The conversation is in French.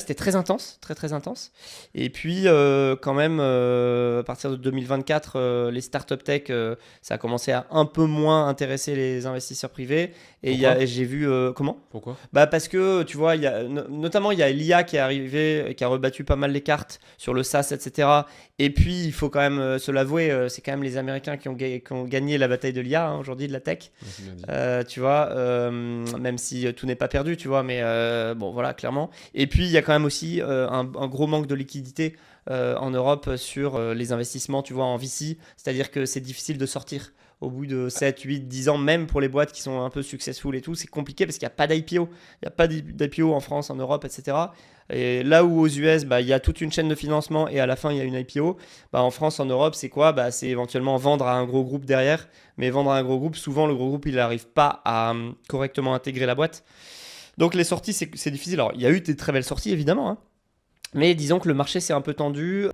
C'était très intense, très très intense. Et puis quand même, à partir de 2024, les startups tech, ça a commencé à un peu moins intéresser les investisseurs privés. Et Pourquoi? j'ai vu comment? Pourquoi? Bah parce que tu vois, notamment il y a l'IA qui est arrivé, et qui a rebattu pas mal les cartes sur le SaaS, etc. Et puis il faut quand même se l'avouer, c'est quand même les Américains qui ont gagné la bataille de l'IA, hein, aujourd'hui, de la tech. Ouais, c'est bien dit. Tu vois, même si tout n'est pas perdu, tu vois, mais bon, voilà, clairement. Et puis, il y a quand même aussi un gros manque de liquidité en Europe sur les investissements, tu vois, en VC. C'est-à-dire que c'est difficile de sortir au bout de 7, 8, 10 ans, même pour les boîtes qui sont un peu successful et tout. C'est compliqué parce qu'il n'y a pas d'IPO. Il n'y a pas d'IPO en France, en Europe, etc. Et là où aux US, bah, il y a toute une chaîne de financement et à la fin, il y a une IPO. Bah, en France, en Europe, c'est quoi? Bah, c'est éventuellement vendre à un gros groupe derrière. Mais vendre à un gros groupe, souvent, le gros groupe, il n'arrive pas à correctement intégrer la boîte. Donc les sorties, c'est difficile. Alors, il y a eu des très belles sorties, évidemment, hein. Mais disons que le marché s'est un peu tendu.